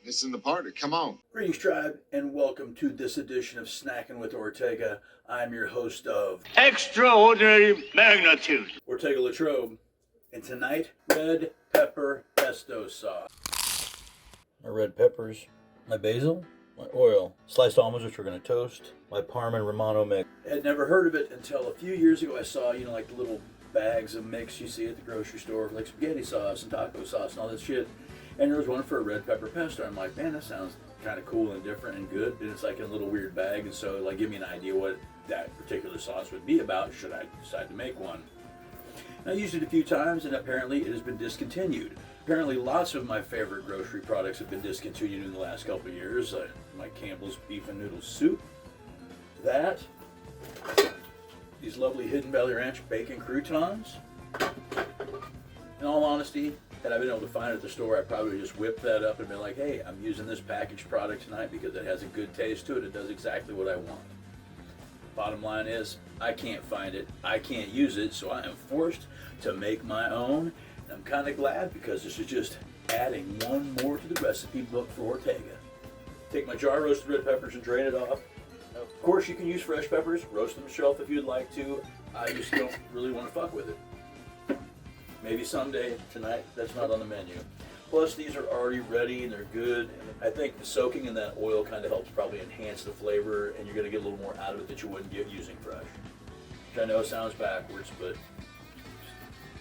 This is the party. Come on. Greetings, tribe, and welcome to this edition of Snackin with Ortega. I'm your host of Extraordinary Magnitude, Ortega LaTrobe, and tonight, red pepper pesto sauce. My red peppers, my basil, my oil, sliced almonds, which we're going to toast, my Parma Romano mix. I had never heard of it until a few years ago. I saw, like the little bags of mix you see at the grocery store, like spaghetti sauce and taco sauce and all that shit. And there was one for a red pepper pesto. I'm like, man, that sounds kind of cool and different and good. And it's like in a little weird bag. And so, give me an idea what that particular sauce would be about should I decide to make one. And I used it a few times, and apparently it has been discontinued. Apparently lots of my favorite grocery products have been discontinued in the last couple of years. My Campbell's beef and noodle soup. These lovely Hidden Valley Ranch bacon croutons. In all honesty, had I been able to find it at the store, I'd probably just whip that up and be like, hey, I'm using this packaged product tonight because it has a good taste to it. It does exactly what I want. Bottom line is, I can't find it. I can't use it, so I am forced to make my own. And I'm kind of glad because this is just adding one more to the recipe book for Ortega. Take my jar of roasted red peppers and drain it off. Of course, you can use fresh peppers. Roast them yourself if you'd like to. I just don't really want to fuck with it. Maybe someday. Tonight, that's not on the menu. Plus, these are already ready and they're good. And I think the soaking in that oil kind of helps probably enhance the flavor, and you're going to get a little more out of it that you wouldn't get using fresh. Which I know sounds backwards, but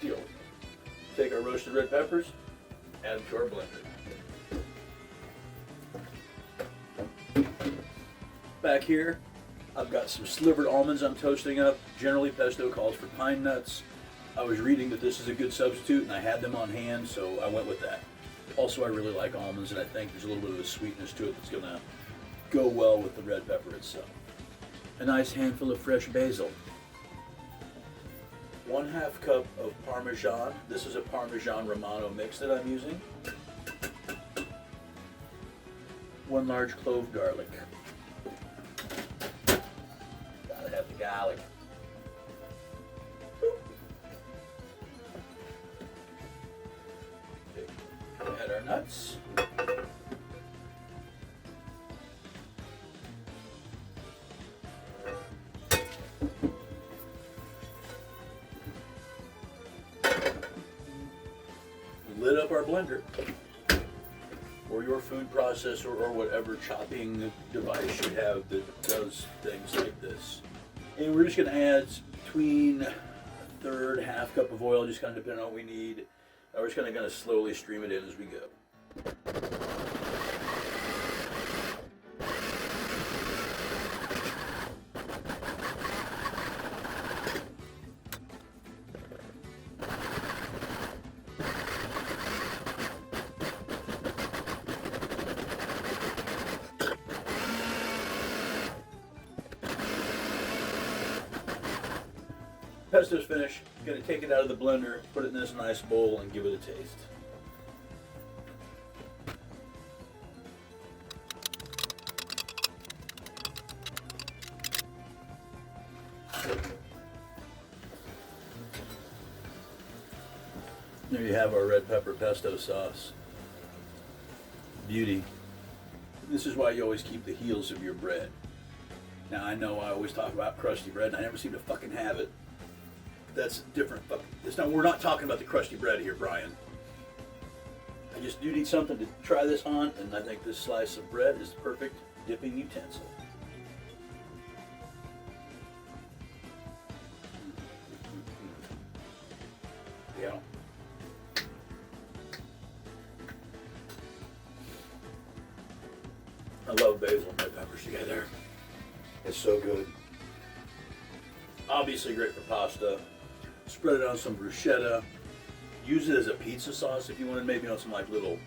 deal with it. Take our roasted red peppers, add them to our blender. Back here, I've got some slivered almonds I'm toasting up. Generally, pesto calls for pine nuts. I was reading that this is a good substitute, and I had them on hand, so I went with that. Also, I really like almonds, and I think there's a little bit of a sweetness to it that's going to go well with the red pepper itself. A nice handful of fresh basil. 1/2 cup of Parmesan. This is a Parmesan Romano mix that I'm using. 1 large clove garlic. Gotta have the garlic. Add our nuts. Lit up our blender, or your food processor, or whatever chopping device you have that does things like this. And we're just going to add between 1/3, 1/2 cup of oil, just kind of depending on what we need. We're just going to slowly stream it in as we go. Pesto's finished. Going to take it out of the blender, put it in this nice bowl, and give it a taste. There you have our red pepper pesto sauce. Beauty. This is why you always keep the heels of your bread. Now, I know I always talk about crusty bread, and I never seem to fucking have it. That's different. We're not talking about the crusty bread here, Brian. I just do need something to try this on, and I think this slice of bread is the perfect dipping utensil. Yeah. I love basil and red peppers together. It's so good. Obviously great for pasta. Spread it on some bruschetta. Use it as a pizza sauce if you wanted, maybe on some little,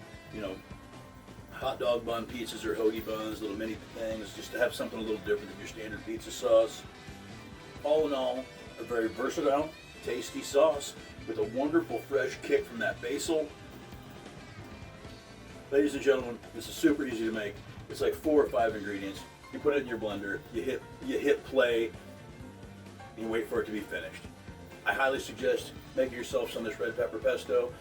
hot dog bun pizzas or hoagie buns, little mini things, just to have something a little different than your standard pizza sauce. All in all, a very versatile, tasty sauce with a wonderful fresh kick from that basil. Ladies and gentlemen, this is super easy to make. It's like 4 or 5 ingredients. You put it in your blender, you hit play, and you wait for it to be finished. I highly suggest making yourself some of this red pepper pesto.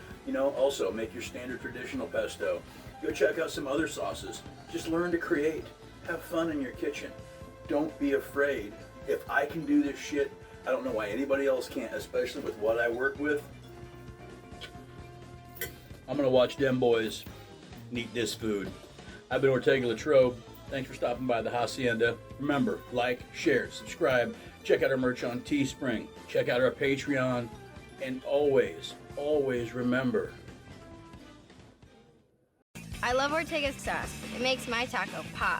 Also make your standard traditional pesto. Go check out some other sauces. Just learn to create. Have fun in your kitchen. Don't be afraid. If I can do this shit, I don't know why anybody else can't, especially with what I work with. I'm gonna watch them boys and eat this food. I've been Ortega LaTrobe. Thanks for stopping by the Hacienda. Remember, like, share, subscribe. Check out our merch on Teespring. Check out our Patreon. And always, always remember. I love Ortega's sauce. It makes my taco pop.